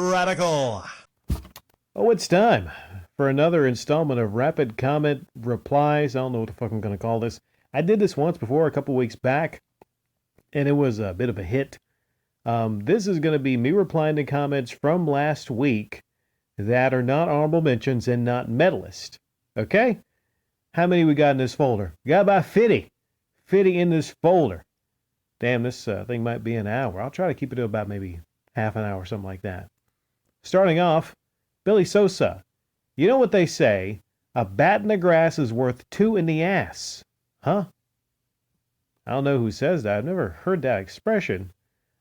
Radical. Oh, it's time for another installment of Rapid Comment Replies. I don't know what the fuck I'm going to call this. I did this once before, a couple weeks back, and it was a bit of a hit. This is going to be me replying to comments from last week that are not honorable mentions and not medalist. Okay? How many we got in this folder? We got about 50. 50 in this folder. Damn, this thing might be an hour. I'll try to keep it to about maybe half an hour, something like that. Starting off, Billy Sosa. You know what they say? A bat in the grass is worth two in the ass. Huh? I don't know who says that. I've never heard that expression.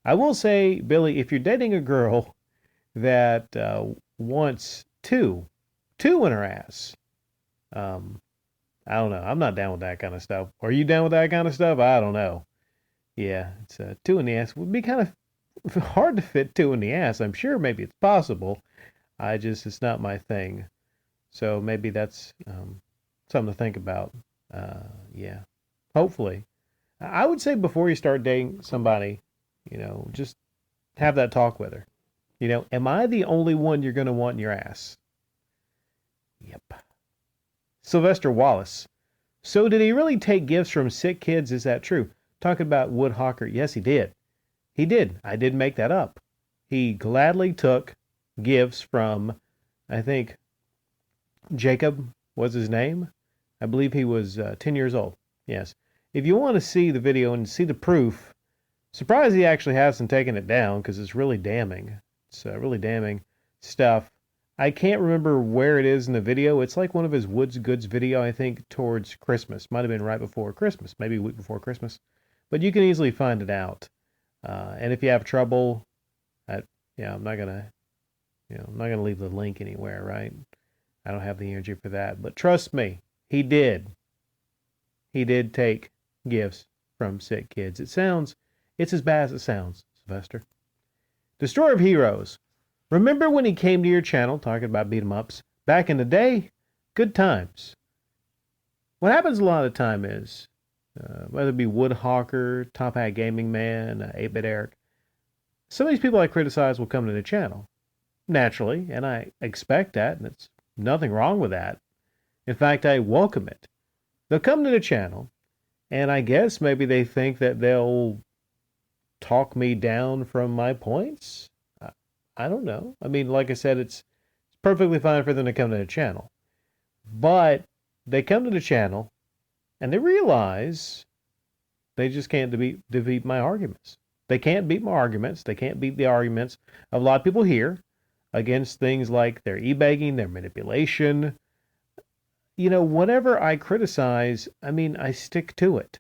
I will say, Billy, if you're dating a girl that wants two in her ass, I don't know. I'm not down with that kind of stuff. Are you down with that kind of stuff? I don't know. Yeah, it's two in the ass. Would be kind of hard to fit two in the ass. I'm sure maybe it's possible. It's not my thing. So maybe that's something to think about. Yeah, hopefully. I would say before you start dating somebody, just have that talk with her. Am I the only one you're going to want in your ass? Yep. Sylvester Wallace. So did he really take gifts from sick kids? Is that true? Talking about Wood Hawker. Yes, he did. He did. I didn't make that up. He gladly took gifts from, I think, Jacob was his name. I believe he was 10 years old. Yes. If you want to see the video and see the proof, surprised he actually hasn't taken it down because it's really damning. It's really damning stuff. I can't remember where it is in the video. It's like one of his Woods Goods video, I think, towards Christmas. Might have been right before Christmas, maybe a week before Christmas. But you can easily find it out. And if you have trouble, I'm not gonna leave the link anywhere, right? I don't have the energy for that. But trust me, he did. He did take gifts from sick kids. It's as bad as it sounds, Sylvester. Destroyer of Heroes. Remember when he came to your channel talking about beat 'em ups back in the day? Good times. What happens a lot of the time is, whether it be Woodhawker, Top Hat Gaming Man, 8-Bit Eric, some of these people I criticize will come to the channel. Naturally, and I expect that, and it's nothing wrong with that. In fact, I welcome it. They'll come to the channel, and I guess maybe they think that they'll talk me down from my points. I don't know. I mean, like I said, it's perfectly fine for them to come to the channel. But they come to the channel, and they realize they just can't defeat my arguments. They can't beat my arguments. They can't beat the arguments of a lot of people here against things like their e-begging, their manipulation. Whatever I criticize, I stick to it.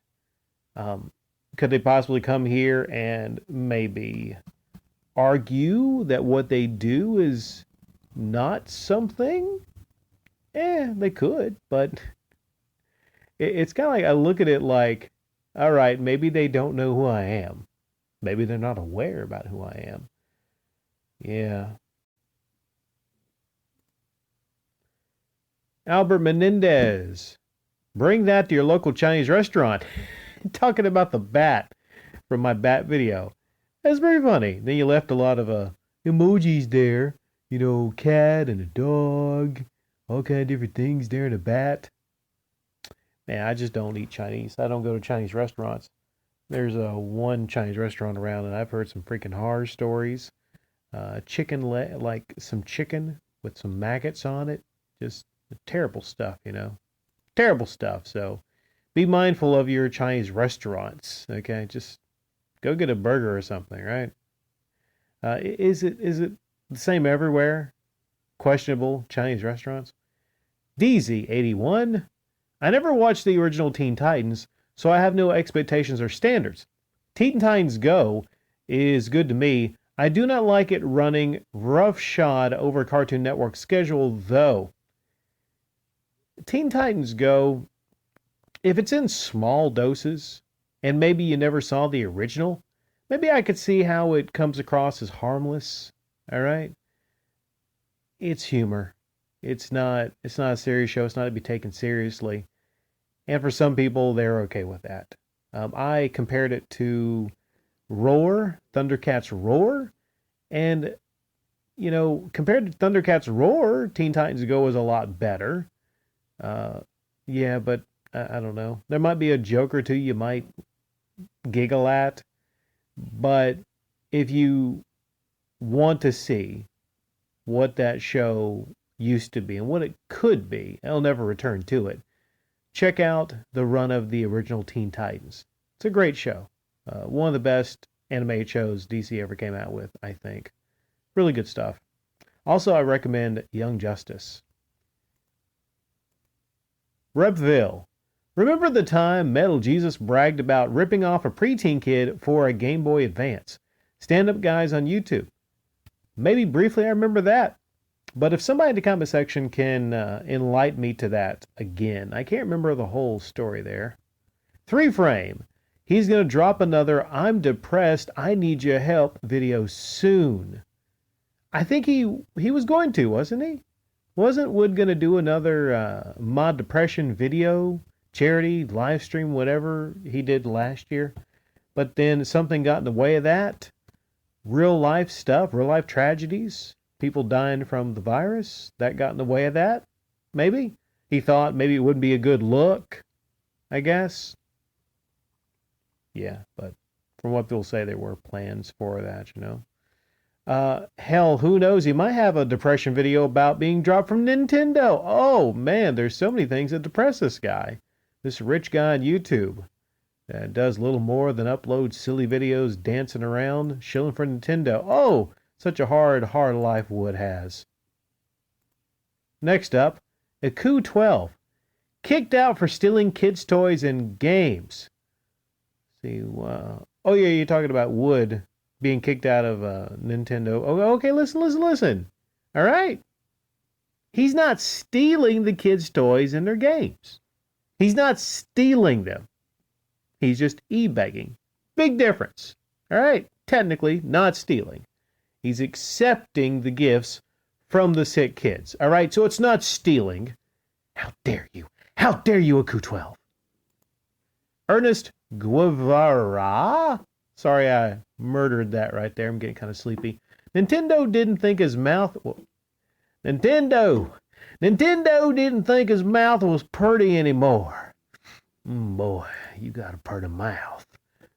Could they possibly come here and maybe argue that what they do is not something? They could, but it's kind of like I look at it like, all right, maybe they don't know who I am. Maybe they're not aware about who I am. Yeah. Albert Menendez. Bring that to your local Chinese restaurant. Talking about the bat from my bat video. That's very funny. Then you left a lot of emojis there. Cat and a dog. All kind of different things there and a bat. Man, I just don't eat Chinese. I don't go to Chinese restaurants. There's one Chinese restaurant around, and I've heard some freaking horror stories. Like some chicken with some maggots on it. Just terrible stuff, Terrible stuff. So be mindful of your Chinese restaurants, okay? Just go get a burger or something, right? Is it the same everywhere? Questionable Chinese restaurants? DZ81. I never watched the original Teen Titans, so I have no expectations or standards. Teen Titans Go is good to me. I do not like it running roughshod over Cartoon Network schedule, though. Teen Titans Go, if it's in small doses, and maybe you never saw the original, maybe I could see how it comes across as harmless, all right? It's humor. It's not a serious show. It's not to be taken seriously. And for some people, they're okay with that. I compared it to Roar, Thundercats Roar, and compared to Thundercats Roar, Teen Titans Go was a lot better. Yeah, but I don't know. There might be a joke or two you might giggle at, but if you want to see what that show used to be and what it could be, I'll never return to it. Check out the run of the original Teen Titans. It's a great show. One of the best animated shows DC ever came out with, I think. Really good stuff. Also, I recommend Young Justice. Repville. Remember the time Metal Jesus bragged about ripping off a preteen kid for a Game Boy Advance? Stand-up guys on YouTube. Maybe briefly I remember that. But if somebody in the comment section can enlighten me to that again. I can't remember the whole story there. 3Frame. He's going to drop another I'm depressed, I need your help video soon. I think he was going to, wasn't he? Wasn't Wood going to do another My Depression video, charity, live stream, whatever he did last year? But then something got in the way of that. Real life stuff, real life tragedies, people dying from the virus, that got in the way of that? Maybe? He thought maybe it wouldn't be a good look, I guess. Yeah, but from what people say, there were plans for that, Hell, who knows? He might have a depression video about being dropped from Nintendo. Oh, man, there's so many things that depress this guy. This rich guy on YouTube that does little more than upload silly videos dancing around, shilling for Nintendo. Oh, such a hard life Wood has. Next up, Aku12. Kicked out for stealing kids' toys and games. See, oh yeah, you're talking about Wood being kicked out of Nintendo. Oh, okay, listen. All right. He's not stealing the kids' toys and their games. He's not stealing them. He's just e-begging. Big difference. All right. Technically, not stealing. He's accepting the gifts from the sick kids. All right. So it's not stealing. How dare you? How dare you, Aku12? Ernest Guevara. Sorry, I murdered that right there. I'm getting kind of sleepy. Nintendo didn't think his mouth... Nintendo didn't think his mouth was pretty anymore. Boy, you got a pretty mouth.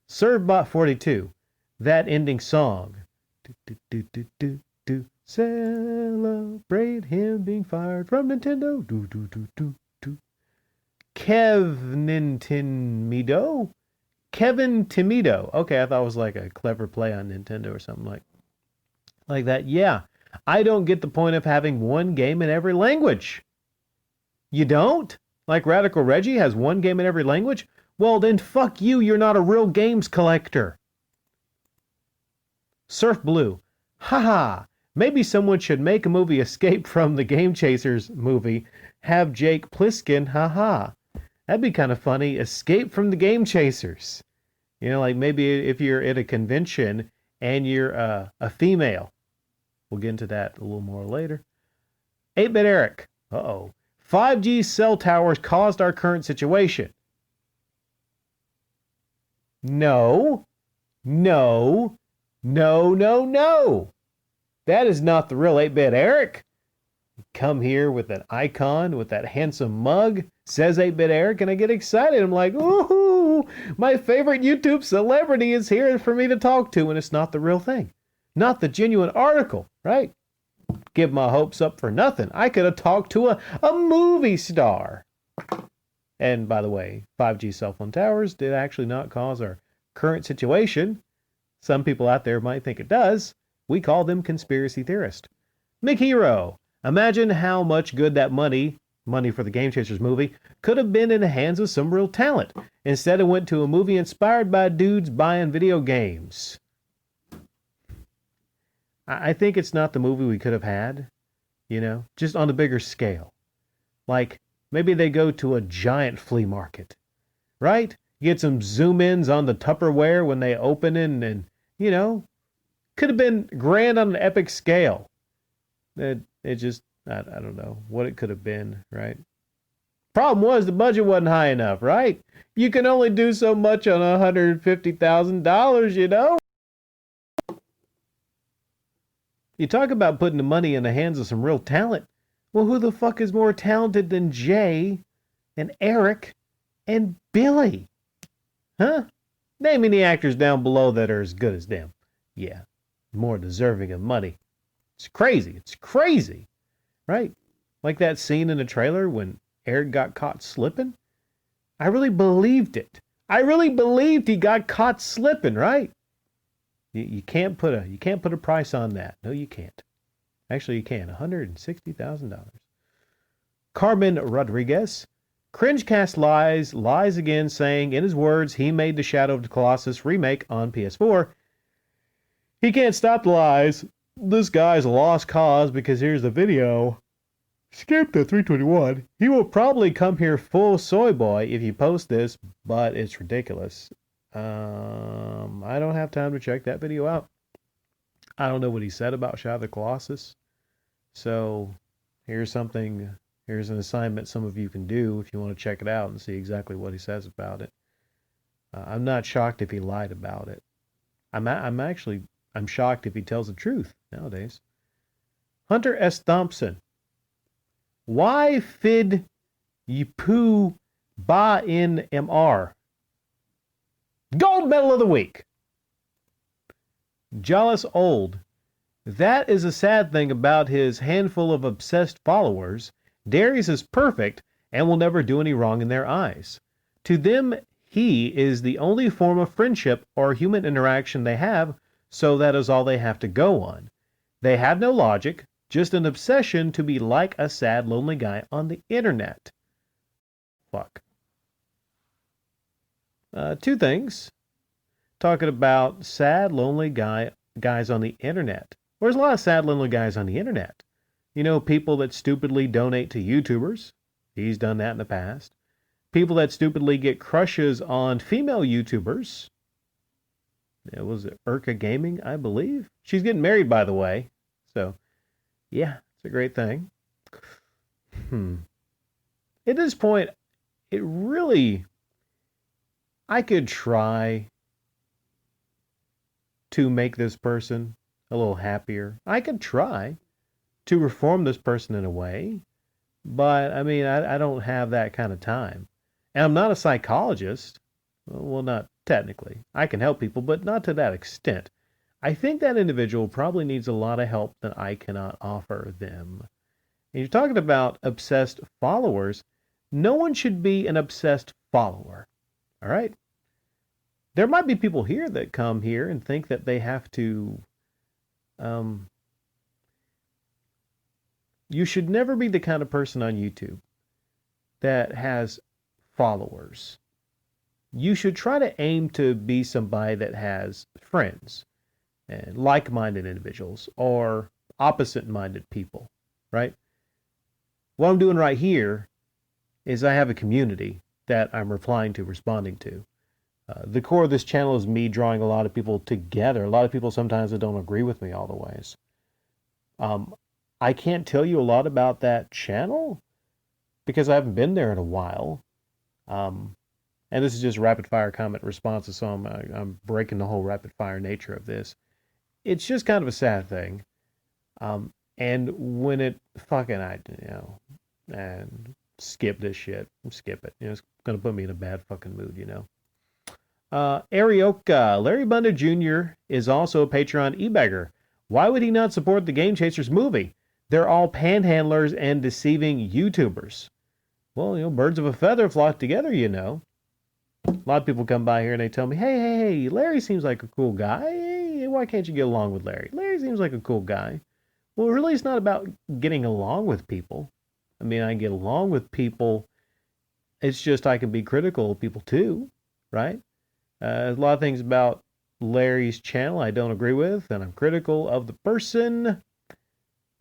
Servbot42. That ending song. Do. Celebrate him being fired from Nintendo. Do. Kevin Timido. Okay, I thought it was like a clever play on Nintendo or something like that. Yeah, I don't get the point of having one game in every language. You don't? Like Radical Reggie has one game in every language? Well, then fuck you, you're not a real games collector. Surf Blue. Haha. Maybe someone should make a movie Escape from the Game Chasers movie. Have Jake Plissken, haha. That'd be kind of funny. Escape from the Game Chasers. Like maybe if you're at a convention and you're a female. We'll get into that a little more later. 8-Bit Eric. 5G cell towers caused our current situation. No. That is not the real 8-Bit Eric. Come here with an icon, with that handsome mug, says 8-Bit Eric, and I get excited. I'm like, ooh, my favorite YouTube celebrity is here for me to talk to, and it's not the real thing. Not the genuine article, right? Give my hopes up for nothing. I could have talked to a movie star. And by the way, 5G cell phone towers did actually not cause our current situation. Some people out there might think it does. We call them conspiracy theorists. McHero. Imagine how much good that money for the Game Chasers movie, could have been in the hands of some real talent. Instead, it went to a movie inspired by dudes buying video games. I think it's not the movie we could have had, just on a bigger scale. Like, maybe they go to a giant flea market, right? Get some zoom-ins on the Tupperware when they open it, and could have been grand on an epic scale. It just, I don't know what it could have been, right? Problem was the budget wasn't high enough, right? You can only do so much on $150,000, You talk about putting the money in the hands of some real talent. Well, who the fuck is more talented than Jay and Eric and Billy? Huh? Name any actors down below that are as good as them. Yeah, more deserving of money. It's crazy. It's crazy. Right? Like that scene in the trailer when Eric got caught slipping. I really believed it. I really believed he got caught slipping, right? You can't put a price on that. No, you can't. Actually, you can. $160,000. Carmen Rodriguez. Cringecast lies again, saying in his words he made the Shadow of the Colossus remake on PS4. He can't stop the lies. This guy's a lost cause because here's the video. Skip the 321. He will probably come here full soy boy if you post this, but it's ridiculous. I don't have time to check that video out. I don't know what he said about Shadow of the Colossus. So here's an assignment some of you can do if you want to check it out and see exactly what he says about it. I'm not shocked if he lied about it. I'm shocked if he tells the truth nowadays. Hunter S. Thompson. Why fid yipu ba in MR? Gold medal of the week. Jollis Old. That is a sad thing about his handful of obsessed followers. Darius is perfect and will never do any wrong in their eyes. To them, he is the only form of friendship or human interaction they have, so that is all they have to go on. They have no logic, just an obsession to be like a sad, lonely guy on the internet. Fuck. Two things. Talking about sad, lonely guys on the internet. There's a lot of sad, lonely guys on the internet. You know, people that stupidly donate to YouTubers. He's done that in the past. People that stupidly get crushes on female YouTubers. It was Urka Gaming, I believe. She's getting married, by the way. So, yeah, it's a great thing. At this point, I could try to make this person a little happier. I could try to reform this person in a way, but I mean, I don't have that kind of time. And I'm not a psychologist. Well, not technically. I can help people, but not to that extent. I think that individual probably needs a lot of help that I cannot offer them. And you're talking about obsessed followers. No one should be an obsessed follower. All right? There might be people here that come here and think that they have to... you should never be the kind of person on YouTube that has followers. You should try to aim to be somebody that has friends and like-minded individuals or opposite-minded people, right? What I'm doing right here is I have a community that I'm replying to, responding to. The core of this channel is me drawing a lot of people together. A lot of people sometimes that don't agree with me all the ways. I can't tell you a lot about that channel because I haven't been there in a while. And this is just rapid fire comment responses, so I'm breaking the whole rapid fire nature of this. It's just kind of a sad thing. And when it and skip this shit. Skip it. It's going to put me in a bad fucking mood, Arioka. Larry Bunda Jr. is also a Patreon e-beggar. Why would he not support the Game Chasers movie? They're all panhandlers and deceiving YouTubers. Well, birds of a feather flock together, A lot of people come by here and they tell me, hey, Larry seems like a cool guy. Hey, why can't you get along with Larry? Larry seems like a cool guy. Well, really, it's not about getting along with people. I mean, I get along with people. It's just I can be critical of people too, right? A lot of things about Larry's channel I don't agree with, and I'm critical of the person.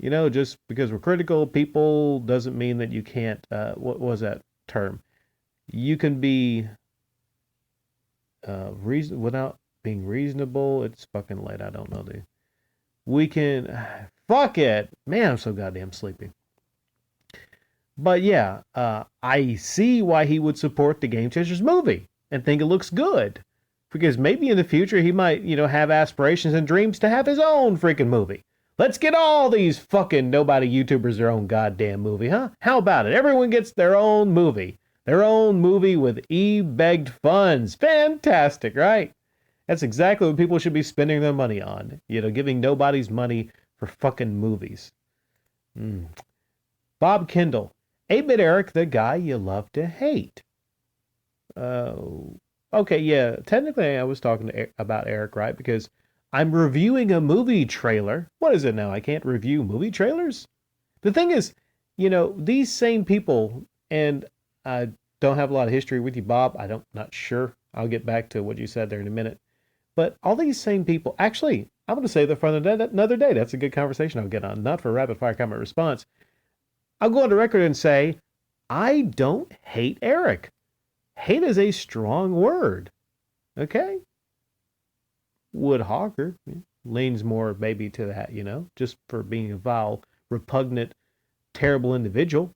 Just because we're critical of people doesn't mean that you can't, what was that term? You can be without being reasonable. It's fucking late. I don't know, dude. We can, fuck it. Man, I'm so goddamn sleepy. But yeah, I see why he would support the Game Chasers movie and think it looks good. Because maybe in the future he might, have aspirations and dreams to have his own freaking movie. Let's get all these fucking nobody YouTubers their own goddamn movie, huh? How about it? Everyone gets their own movie. Their own movie with e-begged funds. Fantastic, right? That's exactly what people should be spending their money on. Giving nobody's money for fucking movies. Bob Kendall. 8-Bit Eric, the guy you love to hate. Okay, yeah. Technically, I was talking about Eric, right? Because I'm reviewing a movie trailer. What is it now? I can't review movie trailers? The thing is, these same people, and I don't have a lot of history with you, Bob. Not sure. I'll get back to what you said there in a minute. But all these same people, actually, I'm going to say that for another day. That's a good conversation I'll get on, not for rapid fire comment response. I'll go on the record and say, I don't hate Eric. Hate is a strong word. Okay? Woodhawker leans more maybe to that, just for being a vile, repugnant, terrible individual.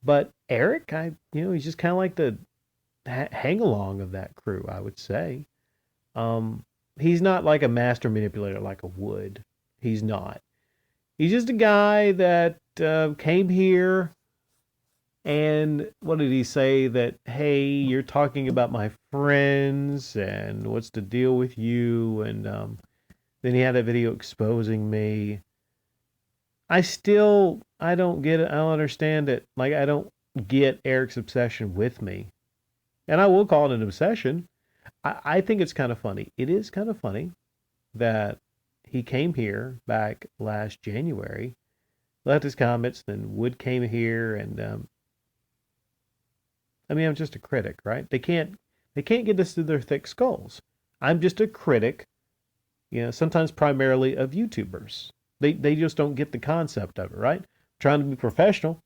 But Eric, he's just kind of like the hang along of that crew, I would say. He's not like a master manipulator like a Wood. He's not. He's just a guy that came here, and what did he say? That, hey, you're talking about my friends, and what's the deal with you? And then he had a video exposing me. I don't get it. I don't understand it. Like, I don't get Eric's obsession with me. And I will call it an obsession. I think it's kind of funny. It is kind of funny that he came here back last January, left his comments, then Wood came here, and I'm just a critic, right? They can't get this through their thick skulls. I'm just a critic, sometimes primarily of YouTubers. They just don't get the concept of it, right? Trying to be professional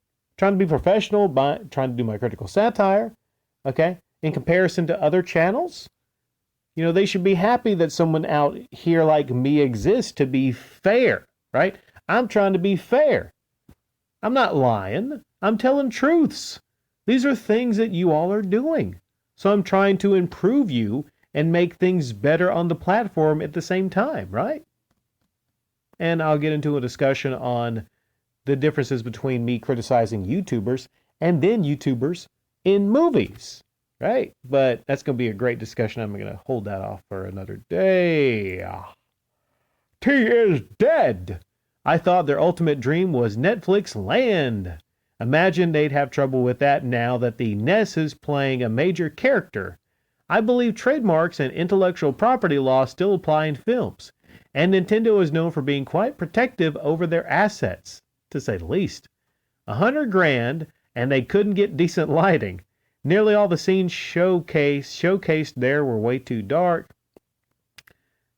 by trying to do my critical satire, okay? In comparison to other channels, they should be happy that someone out here like me exists to be fair, right? I'm trying to be fair. I'm not lying. I'm telling truths. These are things that you all are doing. So I'm trying to improve you and make things better on the platform at the same time, right? And I'll get into a discussion on the differences between me criticizing YouTubers and then YouTubers in movies. Right? But that's going to be a great discussion. I'm going to hold that off for another day. T is dead. I thought their ultimate dream was Netflix land. Imagine they'd have trouble with that now that the NES is playing a major character. I believe trademarks and intellectual property law still apply in films. And Nintendo is known for being quite protective over their assets, to say the least. $100,000 and they couldn't get decent lighting. Nearly all the scenes showcased there were way too dark.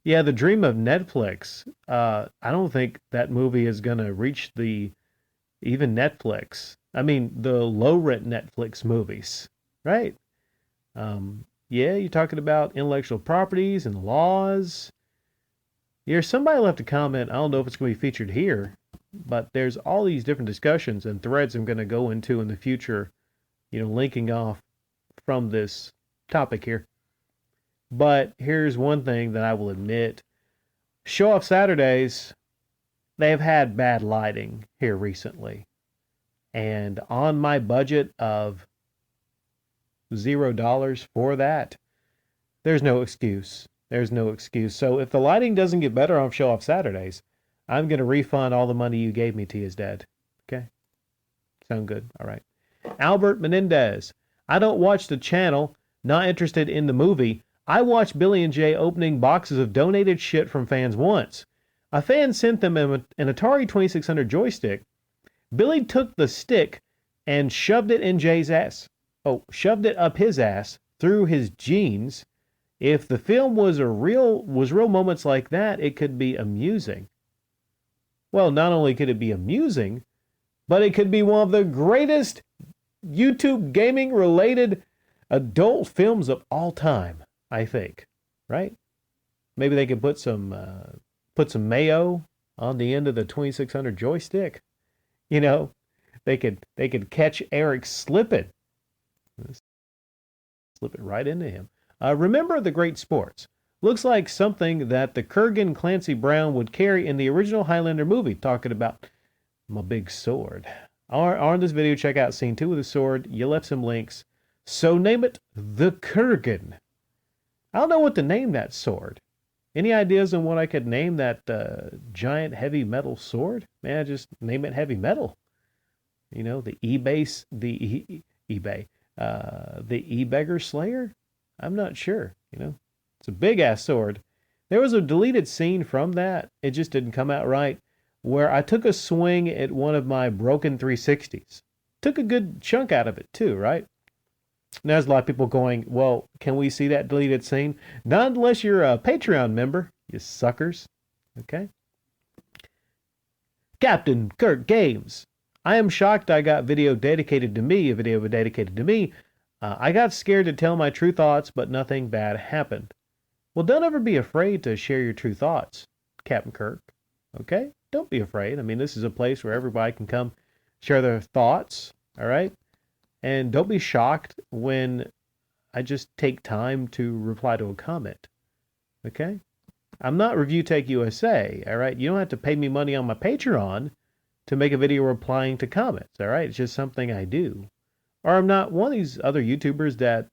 Yeah, the dream of Netflix. I don't think that movie is going to reach even Netflix. The low-rent Netflix movies, right? Yeah, you're talking about intellectual properties and laws. Somebody left a comment. I don't know if it's going to be featured here, but there's all these different discussions and threads I'm going to go into in the future, linking off from this topic here. But here's one thing that I will admit. Show Off Saturdays, they have had bad lighting here recently. And on my budget of $0 for that, there's no excuse. There's no excuse. So if the lighting doesn't get better on Show Off Saturdays, I'm going to refund all the money you gave me to his dad. Okay? Sound good? All right. Albert Menendez. I don't watch the channel. Not interested in the movie. I watched Billy and Jay opening boxes of donated shit from fans once. A fan sent them an Atari 2600 joystick. Billy took the stick and shoved it in Jay's ass. Shoved it up his ass through his jeans. If the film was real moments like that, it could be amusing. Well, not only could it be amusing, but it could be one of the greatest YouTube gaming related adult films of all time, I think. Right? Maybe they could put some mayo on the end of the 2600 joystick. They could catch Eric slipping. Slip it right into him. Remember the great sports. Looks like something that the Kurgan Clancy Brown would carry in the original Highlander movie, talking about my big sword. On this video, check out scene 2 of the sword. You left some links. So name it the Kurgan. I don't know what to name that sword. Any ideas on what I could name that giant heavy metal sword? Man, just name it heavy metal. You know, the E-Beggar Slayer? I'm not sure, you know. It's a big-ass sword. There was a deleted scene from that. It just didn't come out right, where I took a swing at one of my broken 360s. Took a good chunk out of it, too, right? Now, there's a lot of people going, well, can we see that deleted scene? Not unless you're a Patreon member, you suckers. Okay? Captain Kirk Games. I am shocked I got a video dedicated to me. I got scared to tell my true thoughts, but nothing bad happened. Well, don't ever be afraid to share your true thoughts, Captain Kirk. Okay? Don't be afraid. I mean, this is a place where everybody can come share their thoughts, all right? And don't be shocked when I just take time to reply to a comment, okay? I'm not Review Tech USA, all right? You don't have to pay me money on my Patreon to make a video replying to comments, all right? It's just something I do. Or I'm not one of these other YouTubers that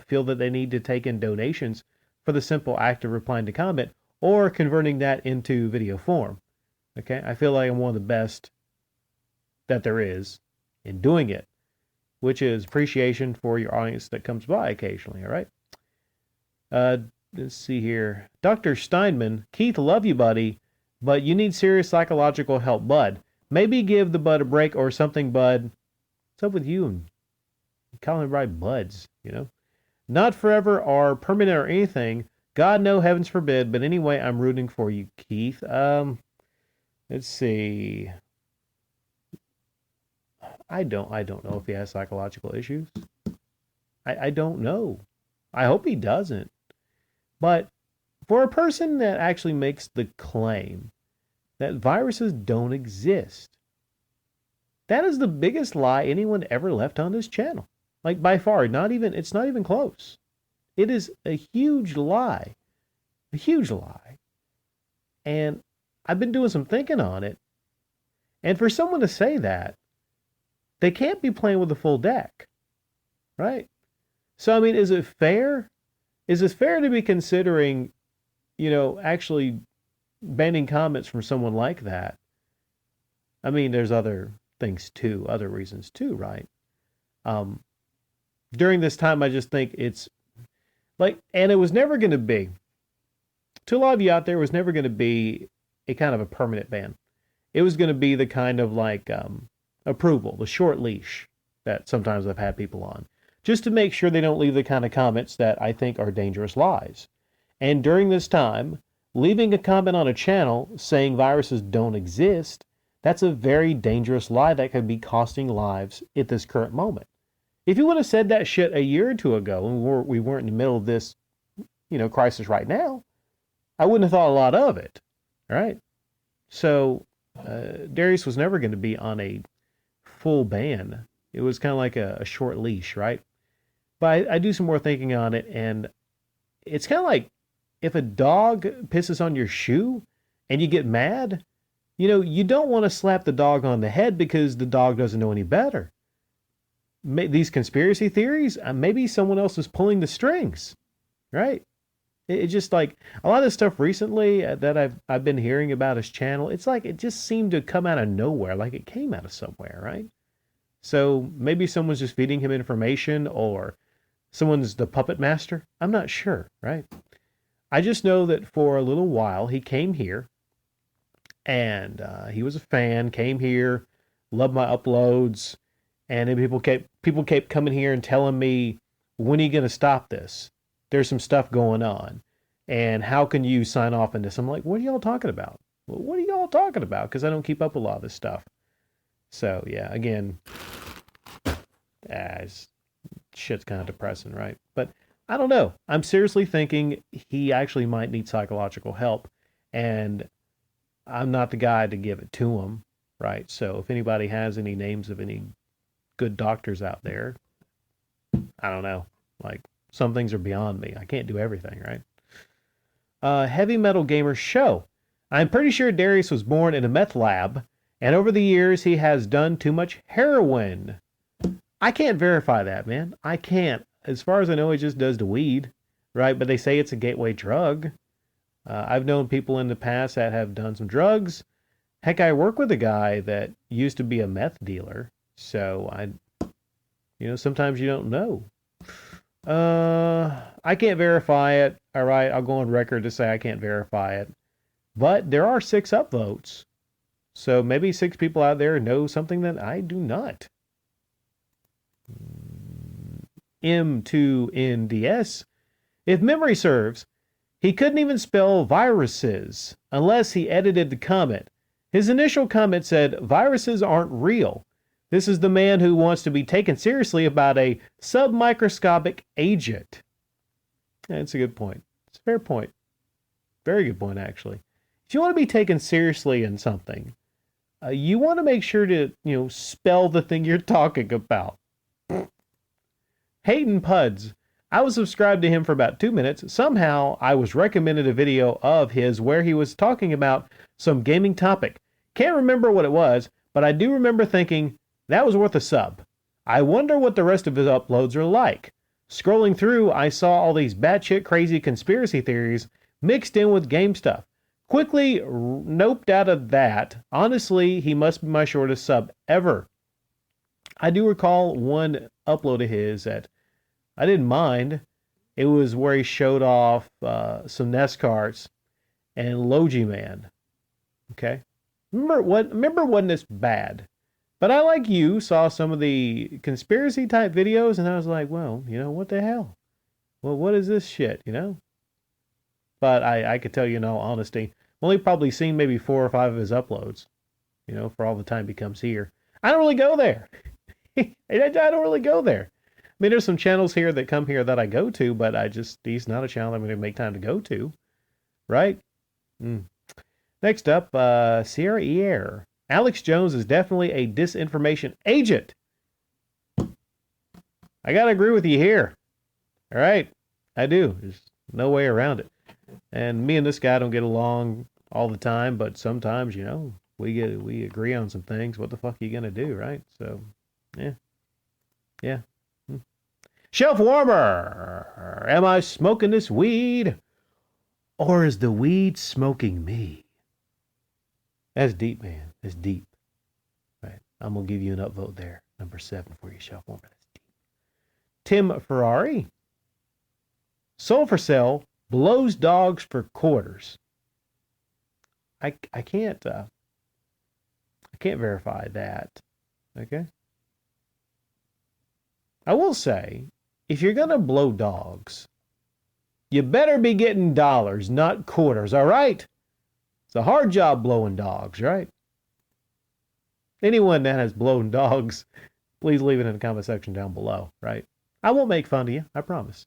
feel that they need to take in donations for the simple act of replying to comment or converting that into video form. Okay, I feel like I'm one of the best that there is in doing it, which is appreciation for your audience that comes by occasionally, all right? Let's see here. Dr. Steinman, Keith, love you, buddy, but you need serious psychological help, bud. Maybe give the bud a break or something, bud. What's up with you and calling everybody buds, you know? Not forever or permanent or anything. God, no, heavens forbid. But anyway, I'm rooting for you, Keith. Let's see. I don't know if he has psychological issues. I don't know. I hope he doesn't. But for a person that actually makes the claim that viruses don't exist, that is the biggest lie anyone ever left on this channel. Like, by far, it's not even close. It is a huge lie. A huge lie. And I've been doing some thinking on it. And for someone to say that, they can't be playing with the full deck. Right? So, I mean, is it fair? Is it fair to be considering, you know, actually banning comments from someone like that? I mean, there's other things too, other reasons too, right? During this time, I just think it's like, and it was never going to be, to a lot of you out there, it was never going to be a kind of a permanent ban. It was going to be the kind of like approval, the short leash that sometimes I've had people on, just to make sure they don't leave the kind of comments that I think are dangerous lies. And during this time, leaving a comment on a channel saying viruses don't exist, that's a very dangerous lie that could be costing lives at this current moment. If you would have said that shit a year or two ago and we weren't in the middle of this, you know, crisis right now, I wouldn't have thought a lot of it, right? So Darius was never going to be on a full ban. It was kind of like a short leash, right? But I do some more thinking on it, and it's kind of like if a dog pisses on your shoe and you get mad, you know, you don't want to slap the dog on the head because the dog doesn't know any better. These conspiracy theories, maybe someone else is pulling the strings, right? It's just like a lot of stuff recently that I've been hearing about his channel. It's like it just seemed to come out of nowhere, like it came out of somewhere, right? So maybe someone's just feeding him information, or someone's the puppet master. I'm not sure, right? I just know that for a little while he came here, and he was a fan. Came here, loved my uploads. And then people kept coming here and telling me, when are you going to stop this? There's some stuff going on. And how can you sign off on this? I'm like, what are y'all talking about? Well, what are y'all talking about? Because I don't keep up with a lot of this stuff. So, yeah, again, shit's kind of depressing, right? But I don't know. I'm seriously thinking he actually might need psychological help. And I'm not the guy to give it to him, right? So if anybody has any names of any good doctors out there, I don't know. Like, some things are beyond me. I can't do everything, right? Heavy Metal Gamer Show. I'm pretty sure Darius was born in a meth lab, and over the years he has done too much heroin. I can't verify that, man. I can't. As far as I know, he just does the weed, right? But they say it's a gateway drug. I've known people in the past that have done some drugs. Heck, I work with a guy that used to be a meth dealer. So sometimes you don't know. I can't verify it. All right, I'll go on record to say I can't verify it. But there are 6 upvotes. So maybe 6 people out there know something that I do not. M2NDS. If memory serves, he couldn't even spell viruses unless he edited the comment. His initial comment said, "Viruses aren't real." This is the man who wants to be taken seriously about a submicroscopic agent. That's a good point. It's a fair point. Very good point, actually. If you want to be taken seriously in something, you want to make sure to, spell the thing you're talking about. Hayden Puds. I was subscribed to him for about 2 minutes. Somehow, I was recommended a video of his where he was talking about some gaming topic. Can't remember what it was, but I do remember thinking, that was worth a sub. I wonder what the rest of his uploads are like. Scrolling through, I saw all these batshit crazy conspiracy theories mixed in with game stuff. Quickly noped out of that. Honestly, he must be my shortest sub ever. I do recall one upload of his that I didn't mind. It was where he showed off some NES carts and Logi Man. Okay? Remember, wasn't this bad? But I, like you, saw some of the conspiracy type videos, and I was like, well, what the hell? Well, what is this shit, But I could tell you in all honesty, I've only probably seen maybe 4 or 5 of his uploads, for all the time he comes here. I don't really go there. I don't really go there. I mean, there's some channels here that come here that I go to, but he's not a channel I'm going to make time to go to. Right? Next up, Sierra Ear. Alex Jones is definitely a disinformation agent. I got to agree with you here. All right. I do. There's no way around it. And me and this guy don't get along all the time, but sometimes, we agree on some things. What the fuck are you going to do, right? So, yeah. Yeah. Shelf warmer. Am I smoking this weed? Or is the weed smoking me? That's deep, man. That's deep. Right. I'm going to give you an upvote there. Number 7 for your shelf warmer. That's deep. Tim Ferrari. Sold for sale. Blows dogs for quarters. I can't verify that. Okay. I will say, if you're going to blow dogs, you better be getting dollars, not quarters, all right? It's a hard job blowing dogs, right? Anyone that has blown dogs, please leave it in the comment section down below, right? I won't make fun of you, I promise.